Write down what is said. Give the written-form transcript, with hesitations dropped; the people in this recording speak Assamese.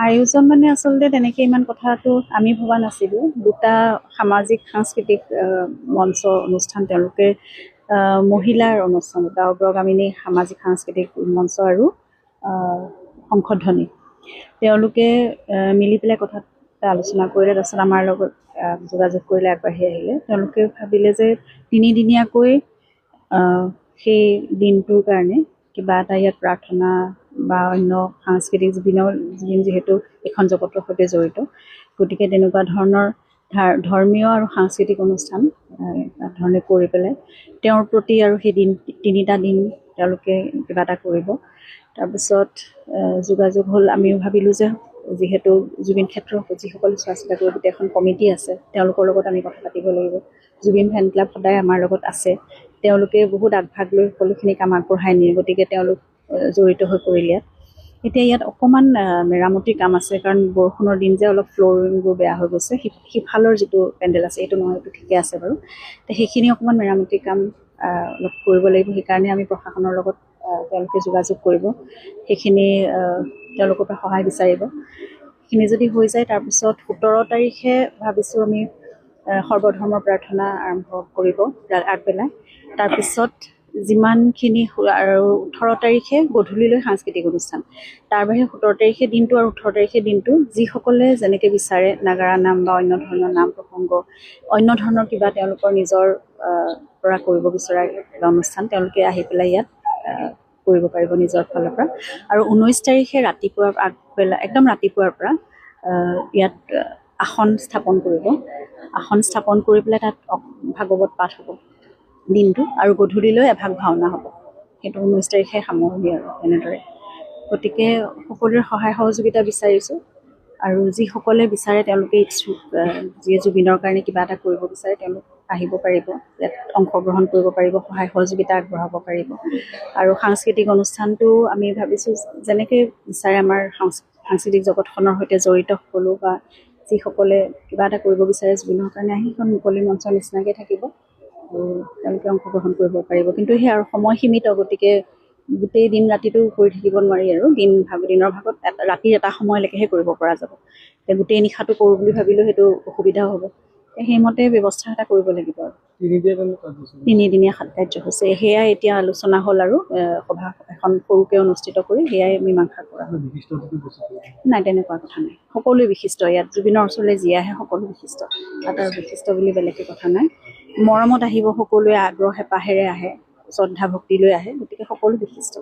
আয়োজন মানে আচলতে তেনেকৈ ইমান কথাটো আমি ভবা নাছিলোঁ। দুটা সামাজিক সাংস্কৃতিক মঞ্চ অনুষ্ঠান তেওঁলোকে মহিলাৰ অনুষ্ঠান, দুটা অগ্ৰগামিনী সামাজিক সাংস্কৃতিক মঞ্চ আৰু সংশোধনী তেওঁলোকে মিলি পেলাই কথাত আলোচনা কৰিলে। তাৰপিছত আমাৰ লগত যোগাযোগ কৰিলে, আগবাঢ়ি আহিলে। তেওঁলোকে ভাবিলে যে তিনিদিনীয়াকৈ সেই দিনটোৰ কাৰণে কিবা এটা ইয়াত প্ৰাৰ্থনা বা অন্য সাংস্কৃতিক জুবিন যিহেতু এখন জগতৰ সৈতে জড়িত, গতিকে তেনেকুৱা ধৰণৰ ধৰ্মীয় আৰু সাংস্কৃতিক অনুষ্ঠান ধৰণে কৰি পেলাই তেওঁৰ প্ৰতি আৰু সেই দিন তিনিটা দিন তেওঁলোকে কিবা এটা কৰিব। তাৰপিছত যোগাযোগ হ'ল। আমিও ভাবিলোঁ যে যিহেতু জুবিন ক্ষেত্ৰৰ যিসকলে চোৱা চিতা কৰিব, এখন কমিটি আছে, তেওঁলোকৰ লগত আমি কথা পাতিব লাগিব। জুবিন ফেন ক্লাব সদায় আমাৰ লগত আছে, তেওঁলোকে বহুত আগভাগ লৈ সকলোখিনি কাম আগবঢ়াই নিয়ে, গতিকে তেওঁলোক জড়িত হৈ পৰিলে। এতিয়া ইয়াত অকণমান মেৰামতিৰ কাম আছে, কাৰণ বৰষুণৰ দিন যে অলপ ফ্ল'ৰিংবোৰ বেয়া হৈ গৈছে। সিফালৰ যিটো পেণ্ডেল আছে এইটো নহয়, এইটো ঠিকে আছে বাৰু। তো সেইখিনি অকণমান মেৰামতিৰ কাম অলপ কৰিব লাগিব। সেইকাৰণে আমি প্ৰশাসনৰ লগত তেওঁলোকে যোগাযোগ কৰিব, সেইখিনি তেওঁলোকৰ পৰা সহায় বিচাৰিব। সেইখিনি যদি হৈ যায়, তাৰপিছত 17 তাৰিখে ভাবিছোঁ আমি সৰ্বধৰ্মৰ প্ৰাৰ্থনা আৰম্ভ কৰিব আগবেলাই। তাৰপিছত যিমানখিনি আৰু 18 তাৰিখে গধূলিলৈ সাংস্কৃতিক অনুষ্ঠান। তাৰ বাহিৰে 17 তাৰিখে দিনটো আৰু 18 তাৰিখে দিনটো যিসকলে যেনেকৈ বিচাৰে, নাগাৰা নাম বা অন্য ধৰণৰ নাম প্ৰসংগ, অন্য ধৰণৰ কিবা তেওঁলোকৰ নিজৰ পৰা কৰিব বিচৰা অনুষ্ঠান, তেওঁলোকে আহি পেলাই ইয়াত কৰিব পাৰিব নিজৰ ফালৰ পৰা। আৰু 19 তাৰিখে ৰাতিপুৱাৰ আগবেলা, একদম ৰাতিপুৱাৰ পৰা ইয়াত আসন স্থাপন কৰিব। আসন স্থাপন কৰি পেলাই তাত ভাগৱত পাঠ হ'ব দিনটো, আৰু গধূলিলৈ এভাগ ভাওনা হ'ব। সেইটো 19 তাৰিখে সামৰণি আৰু এনেদৰে। গতিকে সকলোৰে সহায় সহযোগিতা বিচাৰিছোঁ, আৰু যিসকলে বিচাৰে তেওঁলোকে ইচ্ছুক, যিয়ে জুবিনৰ কাৰণে কিবা এটা কৰিব বিচাৰে, তেওঁলোক আহিব পাৰিব, ইয়াত অংশগ্ৰহণ কৰিব পাৰিব, সহায় সহযোগিতা আগবঢ়াব পাৰিব। আৰু সাংস্কৃতিক অনুষ্ঠানটো আমি ভাবিছোঁ যেনেকৈ বিচাৰে আমাৰ সাংস্কৃতিক জগতখনৰ সৈতে জড়িত সকলো, বা যিসকলে কিবা এটা কৰিব বিচাৰে জুবিনৰ কাৰণে, আহি এখন মুকলি মঞ্চৰ নিচিনাকৈ থাকিব আৰু তেওঁলোকে অংশগ্ৰহণ কৰিব পাৰিব। কিন্তু সেই আৰু সময় সীমিত, গতিকে গোটেই দিন ৰাতিটো কৰি থাকিব নোৱাৰি, আৰু দিনৰ ভাগত ৰাতিৰ এটা সময়লৈকেহে কৰিব পৰা যাব। গোটেই নিশাটো কৰোঁ বুলি ভাবিলেও সেইটো অসুবিধাও হ'ব। সেইমতে ব্যৱস্থা এটা কৰিব লাগিব। আৰু তিনিদিনীয়া কাৰ্যসূচী সেয়াই এতিয়া আলোচনা হ'ল, আৰু সভা এখন সৰুকৈ অনুষ্ঠিত কৰি সেয়াই মীমাংসা কৰা হ'ল। নাই, তেনেকুৱা কথা নাই। সকলোৱে বিশিষ্ট। ইয়াত জুবিনৰ ওচৰলৈ যি আহে সকলো বিশিষ্ট। তাত আৰু বিশিষ্ট বুলি বেলেগকৈ কথা নাই। মৰমত আহিব, সকলোৱে আগ্ৰহ হেঁপাহেৰে আহে, শ্ৰদ্ধা ভক্তি লৈ আহে, গতিকে সকলো বিশিষ্ট।